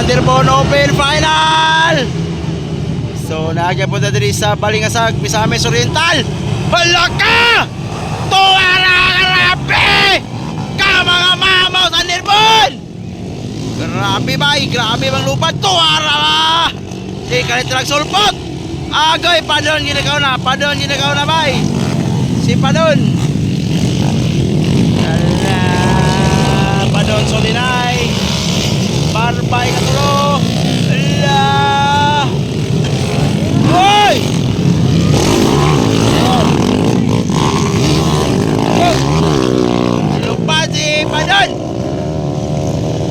Underbone Open Final. So nagapunta diri sa Balingasag, Misamis Oriental. Hala ka! Tuwara grabe! Ka mga mamaw sa Underbone! Grabe bay, grabe bang lupa. Tuwara ba? Di kalit lang sulpot. Agoy, padon ginagaw na bay. Si padon. Hala, padon solinay. Barbay katulo. Hala. Hoy! Lupa si padon.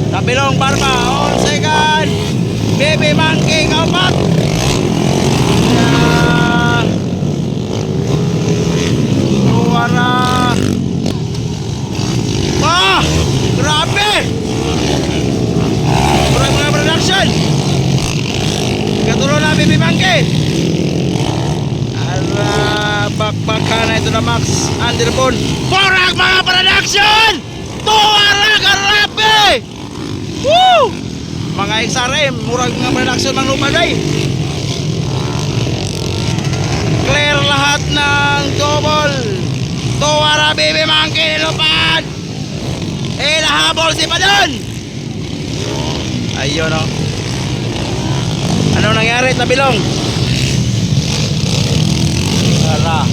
Nabilong barba on second. Baby monkey kaupat. Suara. Wah, grabe. Kurang mga production. Katulo na baby monkey. Ala, bakbakan na ito na Max Underbone. Kurang mga production. Tuwara grabe. Woo! Mga XRM, murag mga production ng lupa day. Clear lahat ng double. Tuwara baby monkey nilupan. Nahabol si Padon. Ayun o. Ano nangyari tabilong? Tara.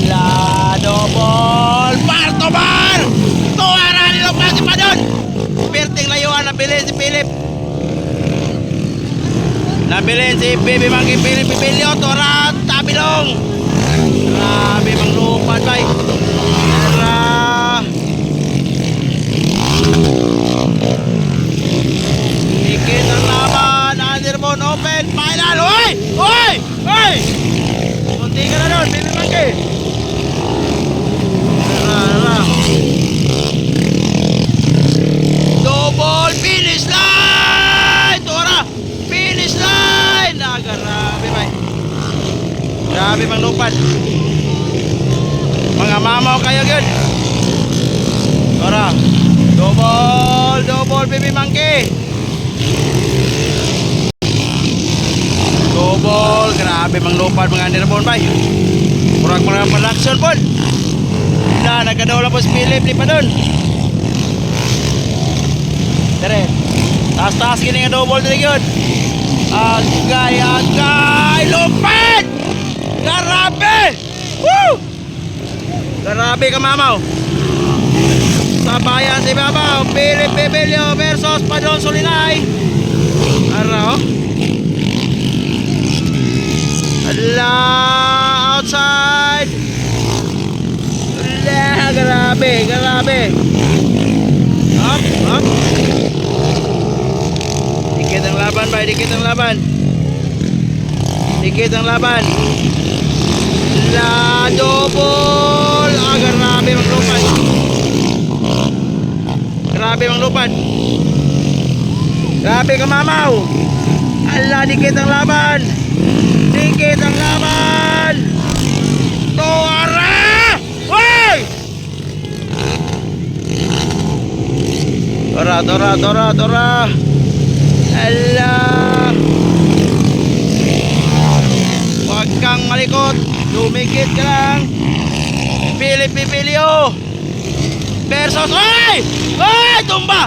La double. Bar to bar. Tuwara nilupan si Padon. Perting layuan, nabilin si Philip. Nabilin si baby monkey Philip Pipilyo. Tuwara tabilong. Grabe bang lupad bay. Tara. Ikit ang laban. Underbone Open Final. Uy! Uy! Uy! Kunti ka na doon, baby monkey. Tara. Double finish line! Tuwara! Finish line! Grabe bay. Grabe bang lupad. Mga mamaw kayo yun. Ora. Double baby monkey. Double. Grabe mang lupad mga Underbone bay. Murag mga production po. Na nagkadaw lang po si Philip di pa doon. Dere. Taas gini nga double dito yun. Agay lupad. Grabe! Woo! Grabe ka mamaw. Sabayan si Babaw. Philip Pipilyo versus Padon Solinay. Araw. Ala, outside. Ala, grabe. Up. Dikit ang laban bay, dikit ang laban. La double. Grabe mang lupad. Grabe ka mamaw. Ala, dikit ang laban. Tuwara. Hoy! Tora. Ala. Huwag kang malikot. Lumikit ka lang. Philip Pipilyo versus tumba.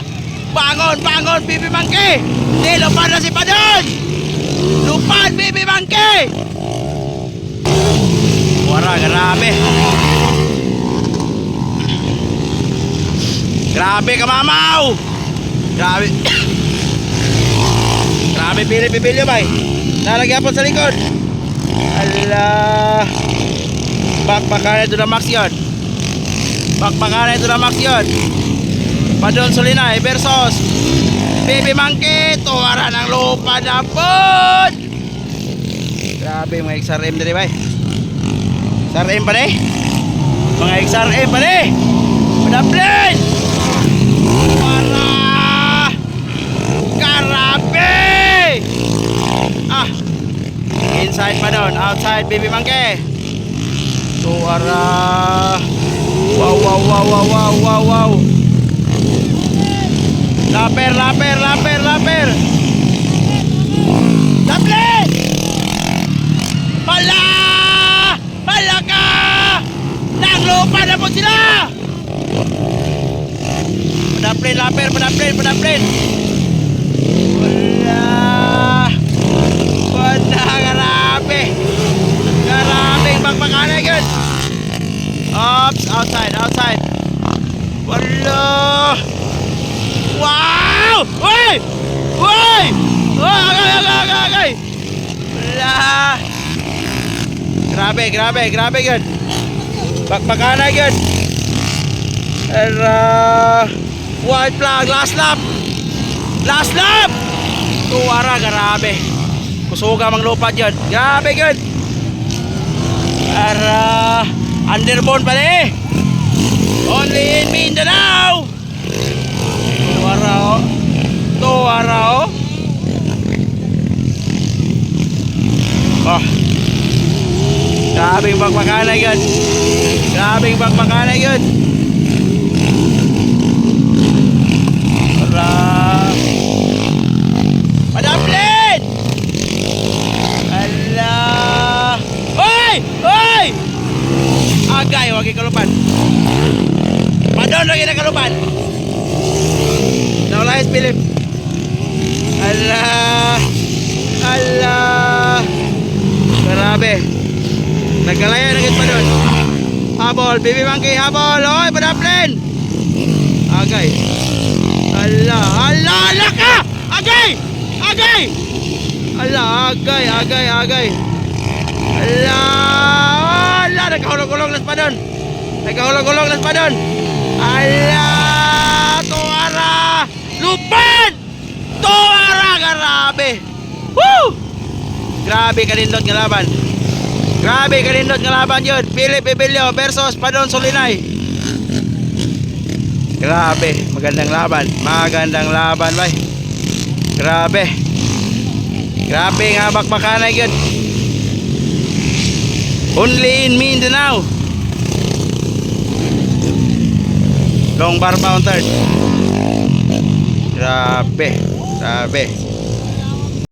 Bangon baby monkey. Nilupan na si Padon. Lupan baby monkey. Wara, grabe ka mamaw. Grabe Philip Pipilyo bay. Nalagyan po sa likod. Ala. Bakbakan ito na Max yun. Padon Solinay versus baby monkey. Tuwara ng lupa na po. Grabe mga XRM dali bay. XRM pa rin. Mga XRM pa rin. Padaplin. Tuwara. Grabe. Inside pa doon. Outside baby monkey. Tuwara. Wow. Laper. Uy! Uy! Agay! Wala! Grabe yun. Bakbakanay yun. White flag, last lap! Tuwara, grabe. Kusuga mang lupad yun. Grabe yun. Underbone pala eh. Only in Mindanao. Tuwara oh. Oh. Grabing bakbakanay yun. Padamplin! Ala! Oy! Agay, wag ikalupan. Padon lagi na kalupan. Naulayas Philip. Ala! Grabe. Nagkalaya na pa doon. Habol, baby monkey, habol. Oy, padamplin! Agay. Ala ka! Agay! Ala, agay. Ala, nagkahulog-hulog nas pa doon. Ala, tuwara! Lupad! Tuwara, grabe! Woo! Grabe kalindot nga laban yun. Philip Ebilio versus Padon Solinay. Grabe, magandang laban bay. Grabe nga bakbakanay yun. Only in Mindanao. Long bar mounted. Grabe.